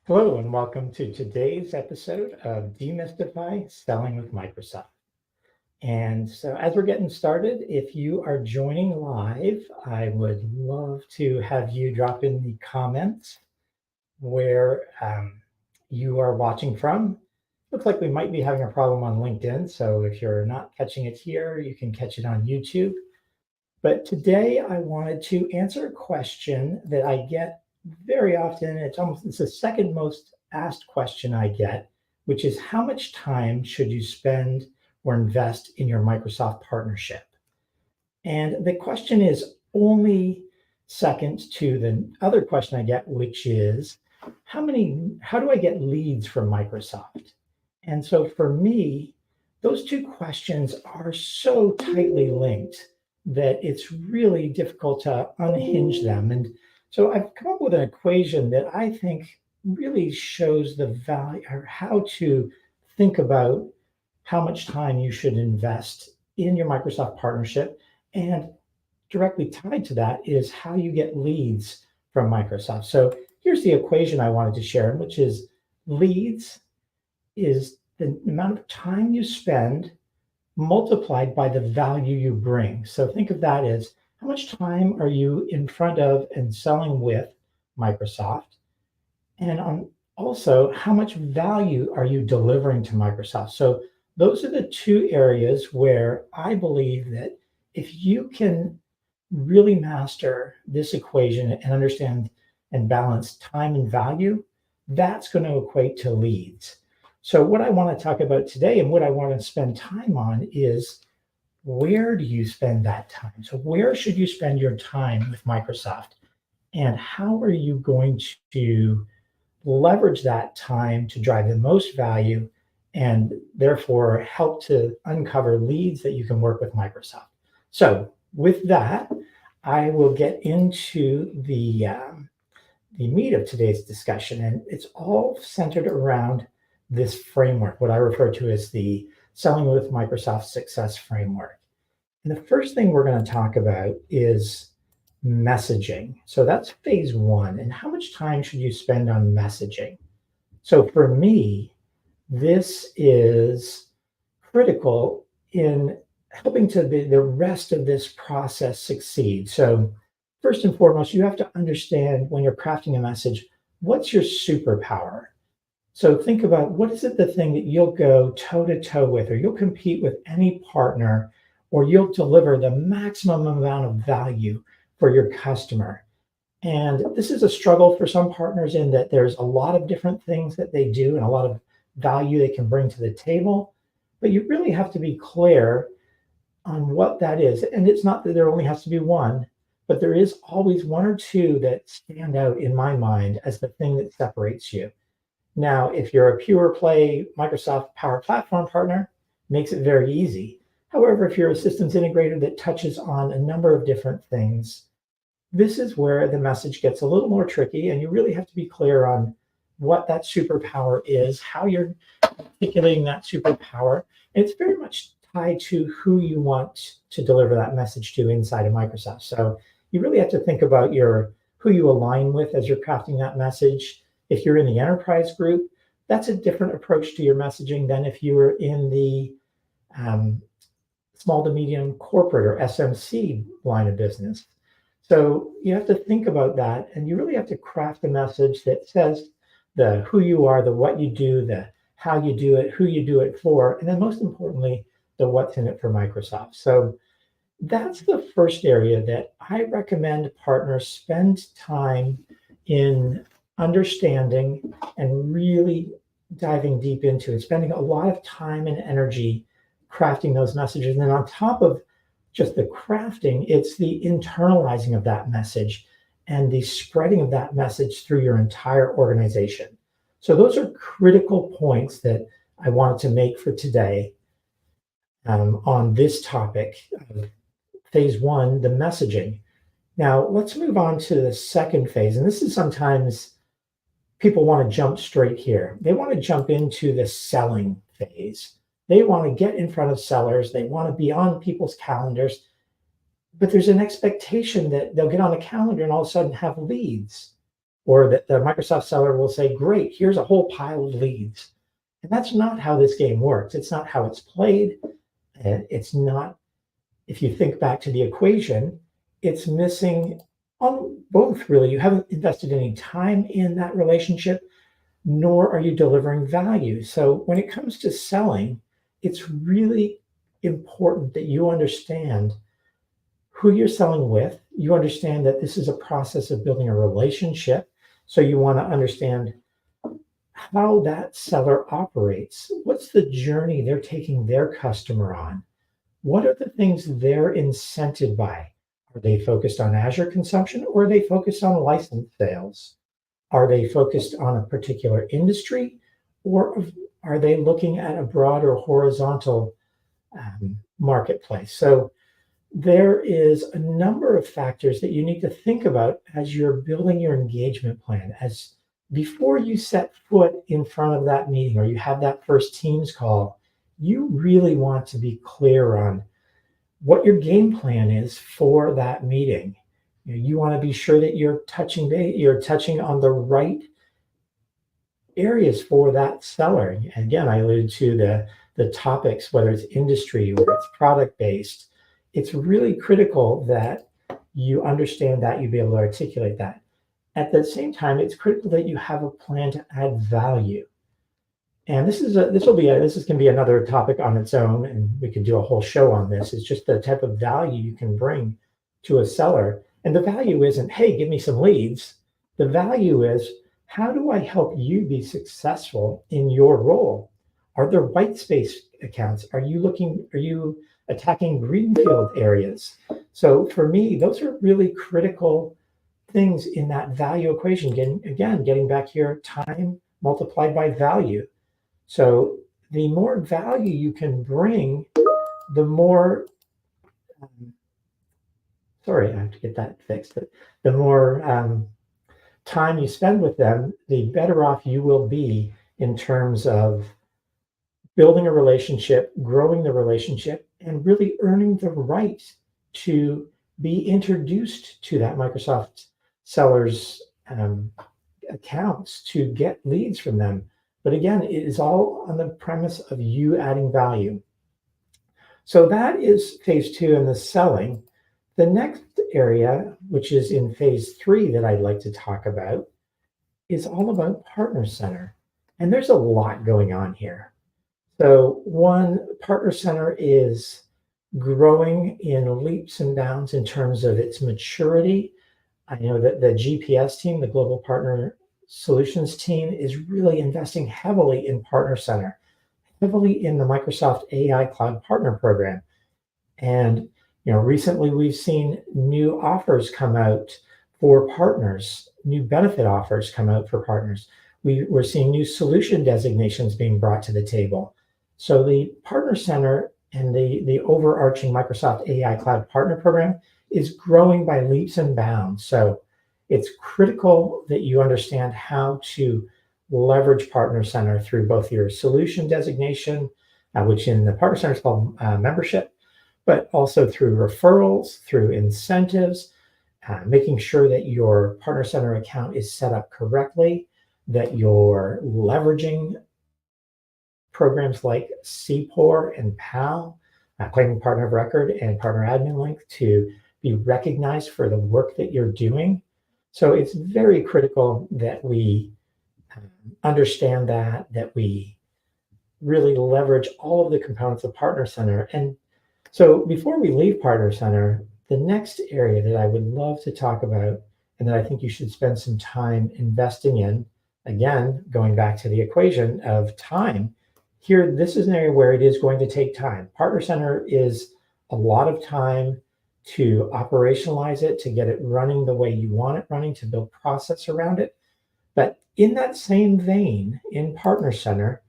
Hello, and welcome to today's episode of Demystify Selling with Microsoft. And so, as we're getting started, if you are joining live, I would love to have you drop in the comments where you are watching from. Looks like we might be having a problem on LinkedIn. So, if you're not catching it here, you can catch it on YouTube. But today I wanted to answer a question that I get very often. It's the second most asked question I get, which is how much time should you spend or invest in your Microsoft partnership? And the question is only second to the other question I get, which is how do I get leads from Microsoft? And so for me, those two questions are so tightly linked that it's really difficult to unhinge them. And so I've come up with an equation that I think really shows the value or how to think about how much time you should invest in your Microsoft partnership. And directly tied to that is how you get leads from Microsoft. So here's the equation I wanted to share, which is leads is the amount of time you spend multiplied by the value you bring. So think of that as how much time are you in front of and selling with Microsoft? And also, how much value are you delivering to Microsoft? So those are the two areas where I believe that if you can really master this equation and understand and balance time and value, that's going to equate to leads. So what I want to talk about today and what I want to spend time on is where do you spend that time? So where should you spend your time with Microsoft? And how are you going to leverage that time to drive the most value and therefore help to uncover leads that you can work with Microsoft? So with that, I will get into the meat of today's discussion, and it's all centered around this framework, what I refer to as the Selling with Microsoft Success Framework. And the first thing we're going to talk about is messaging. So that's phase one. And how much time should you spend on messaging? So for me, this is critical in helping to the rest of this process succeed. So first and foremost, you have to understand when you're crafting a message, what's your superpower? So think about what is it the thing that you'll go toe to toe with, or you'll compete with any partner, or you'll deliver the maximum amount of value for your customer. And this is a struggle for some partners in that there's a lot of different things that they do and a lot of value they can bring to the table. But you really have to be clear on what that is. And it's not that there only has to be one, but there is always one or two that stand out in my mind as the thing that separates you. Now, if you're a pure play Microsoft Power Platform partner, makes it very easy. However, if you're a systems integrator that touches on a number of different things, this is where the message gets a little more tricky, and you really have to be clear on what that superpower is, how you're articulating that superpower. And it's very much tied to who you want to deliver that message to inside of Microsoft. So you really have to think about who you align with as you're crafting that message. If you're in the enterprise group, that's a different approach to your messaging than if you were in the small to medium corporate or SMC line of business. So you have to think about that, and you really have to craft a message that says the who you are, the what you do, the how you do it, who you do it for, and then most importantly, the what's in it for Microsoft. So that's the first area that I recommend partners spend time in understanding and really diving deep into it, spending a lot of time and energy crafting those messages. And then on top of just the crafting, it's the internalizing of that message and the spreading of that message through your entire organization. So those are critical points that I wanted to make for today on this topic, phase one, the messaging. Now let's move on to the second phase. And this is sometimes people want to jump straight here. They want to jump into the selling phase. They want to get in front of sellers. They want to be on people's calendars. But there's an expectation that they'll get on a calendar and all of a sudden have leads. or that the Microsoft seller will say, great, here's a whole pile of leads. And that's not how this game works. It's not how it's played. And it's not, if you think back to the equation, it's missing on both, really. You haven't invested any time in that relationship, nor are you delivering value. So when it comes to selling, it's really important that you understand who you're selling with. You understand that this is a process of building a relationship. So you want to understand how that seller operates. What's the journey they're taking their customer on? What are the things they're incented by? Are they focused on Azure consumption, or are they focused on license sales? Are they focused on a particular industry, or are they looking at a broader horizontal marketplace? So there is a number of factors that you need to think about as you're building your engagement plan. As before you set foot in front of that meeting or you have that first Teams call, you really want to be clear on what your game plan is for that meeting. You want to be sure that you're touching on the right areas for that seller. Again, I alluded to the topics, whether it's industry or it's product based. It's really critical that you understand that, you be able to articulate that. At the same time, it's critical that you have a plan to add value. And this is going to be another topic on its own, and we could do a whole show on this. It's just the type of value you can bring to a seller. And the value isn't, hey, give me some leads. The value is, how do I help you be successful in your role? Are there white space accounts? Are you attacking greenfield areas? So for me, those are really critical things in that value equation. Getting back here, time multiplied by value. So the more value you can bring, the more, sorry, I have to get that fixed. The more time you spend with them, the better off you will be in terms of building a relationship, growing the relationship, and really earning the right to be introduced to that Microsoft seller's accounts, to get leads from them. But again, it is all on the premise of you adding value. So that is phase 2 in the selling. The next area, which is in phase 3 that I'd like to talk about, is all about Partner Center. And there's a lot going on here. So one, Partner Center is growing in leaps and bounds in terms of its maturity. I know that the GPS team, the Global Partner Solutions team, is really investing heavily in Partner Center, heavily in the Microsoft AI Cloud Partner Program. And recently we've seen new offers come out for partners, new benefit offers come out for partners. We're seeing new solution designations being brought to the table. So the Partner Center and the overarching Microsoft AI Cloud Partner Program is growing by leaps and bounds. So it's critical that you understand how to leverage Partner Center through both your solution designation, which in the Partner Center is called membership, but also through referrals, through incentives, making sure that your Partner Center account is set up correctly, that you're leveraging programs like CPOR and PAL, Claiming Partner of Record and Partner Admin Link, to be recognized for the work that you're doing. So it's very critical that we understand that we really leverage all of the components of Partner Center. And so before we leave Partner Center, the next area that I would love to talk about, and that I think you should spend some time investing in, again, going back to the equation of time, here, this is an area where it is going to take time. Partner Center is a lot of time to operationalize it, to get it running the way you want it running, to build process around it. But in that same vein, in Partner Center,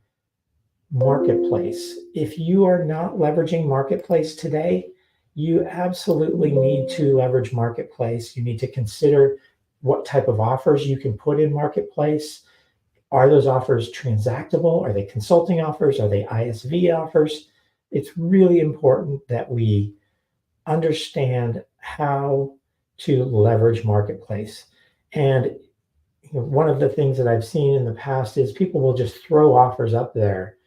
Marketplace. If you are not leveraging Marketplace today, you absolutely need to leverage Marketplace. You need to consider what type of offers you can put in Marketplace. Are those offers transactable? Are they consulting offers? Are they ISV offers? It's really important that we understand how to leverage Marketplace. And one of the things that I've seen in the past is people will just throw offers up there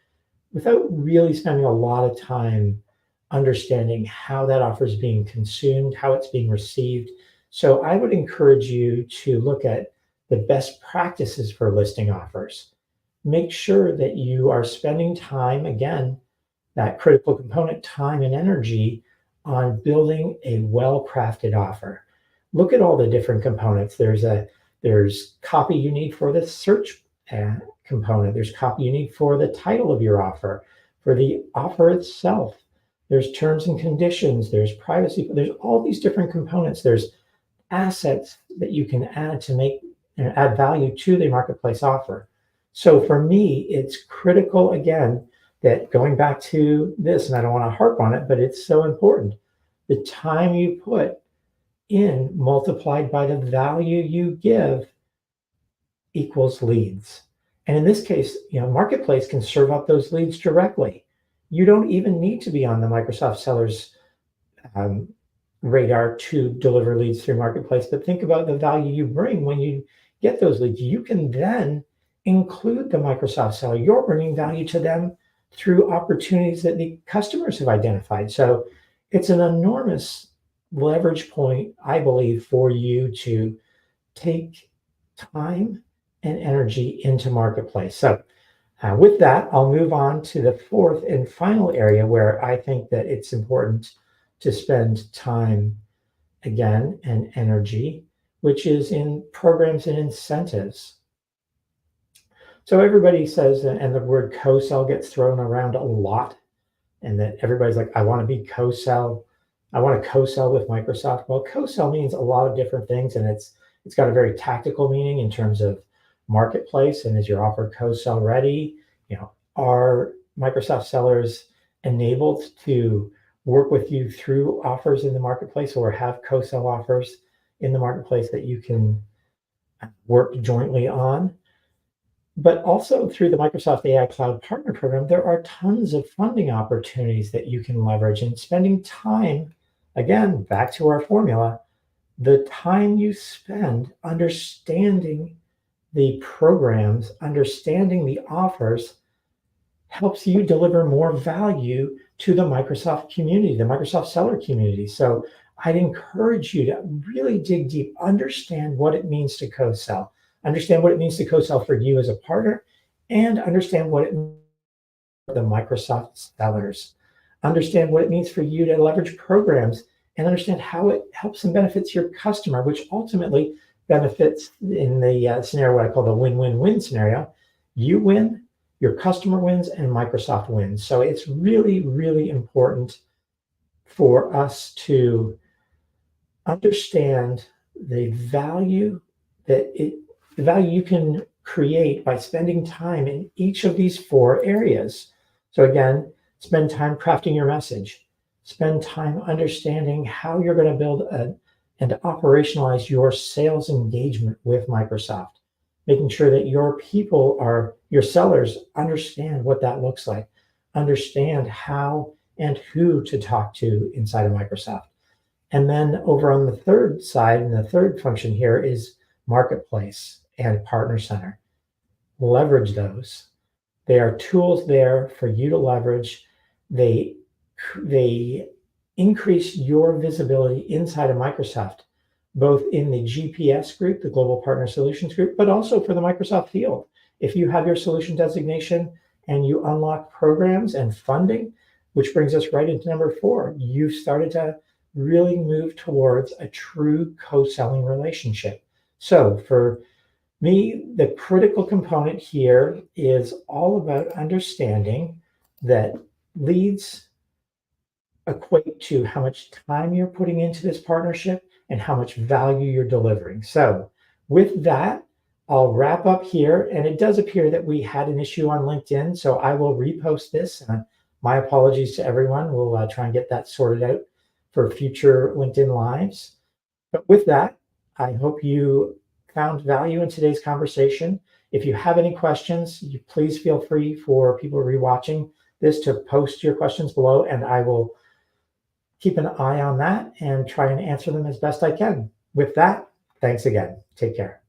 without really spending a lot of time understanding how that offer is being consumed, how it's being received. So I would encourage you to look at the best practices for listing offers. Make sure that you are spending time, again, that critical component, time and energy on building a well-crafted offer. Look at all the different components. There's copy you need for the search component. There's copy you need for the title of your offer, for the offer itself. There's terms and conditions. There's privacy. There's all these different components. There's assets that you can add to add value to the marketplace offer. So for me, it's critical, again, that going back to this, and I don't want to harp on it, but it's so important. The time you put in multiplied by the value you give equals leads. And in this case, Marketplace can serve up those leads directly. You don't even need to be on the Microsoft sellers radar to deliver leads through Marketplace, but think about the value you bring when you get those leads. You can then include the Microsoft seller. You're bringing value to them through opportunities that the customers have identified. So it's an enormous leverage point, I believe, for you to take time and energy into Marketplace. So with that, I'll move on to the fourth and final area where I think that it's important to spend time, again, and energy, which is in programs and incentives. So everybody says, and the word co-sell gets thrown around a lot, and that everybody's like, I want to be co-sell. I want to co-sell with Microsoft. Well, co-sell means a lot of different things, and it's got a very tactical meaning in terms of Marketplace. And is your offer co-sell ready? Are Microsoft sellers enabled to work with you through offers in the Marketplace, or have co-sell offers in the Marketplace that you can work jointly on? But also through the Microsoft AI Cloud Partner Program, there are tons of funding opportunities that you can leverage. And spending time, again, back to our formula, the time you spend understanding the programs, understanding the offers, helps you deliver more value to the Microsoft community, the Microsoft seller community. So I'd encourage you to really dig deep, understand what it means to co-sell, understand what it means to co-sell for you as a partner, and understand what it means for the Microsoft sellers. Understand what it means for you to leverage programs, and understand how it helps and benefits your customer, which ultimately benefits in the scenario what I call the win-win-win scenario. You win, your customer wins, and Microsoft wins. So it's really, really important for us to understand the value you can create by spending time in each of these four areas. So again, spend time crafting your message. Spend time understanding how you're going to build and operationalize your sales engagement with Microsoft, making sure that your sellers understand what that looks like, understand how and who to talk to inside of Microsoft. And then over on the third side, and the third function here is Marketplace and Partner Center. Leverage those. They are tools there for you to leverage. They increase your visibility inside of Microsoft, both in the GPS group, the Global Partner Solutions group, but also for the Microsoft field. If you have your solution designation and you unlock programs and funding, which brings us right into number 4, you've started to really move towards a true co-selling relationship. So for me, the critical component here is all about understanding that leads equate to how much time you're putting into this partnership and how much value you're delivering. So with that, I'll wrap up here. And it does appear that we had an issue on LinkedIn, so I will repost this. My apologies to everyone. We'll try and get that sorted out for future LinkedIn Lives. But with that, I hope you found value in today's conversation. If you have any questions, please feel free for people rewatching this to post your questions below, and I will keep an eye on that and try and answer them as best I can. With that, thanks again. Take care.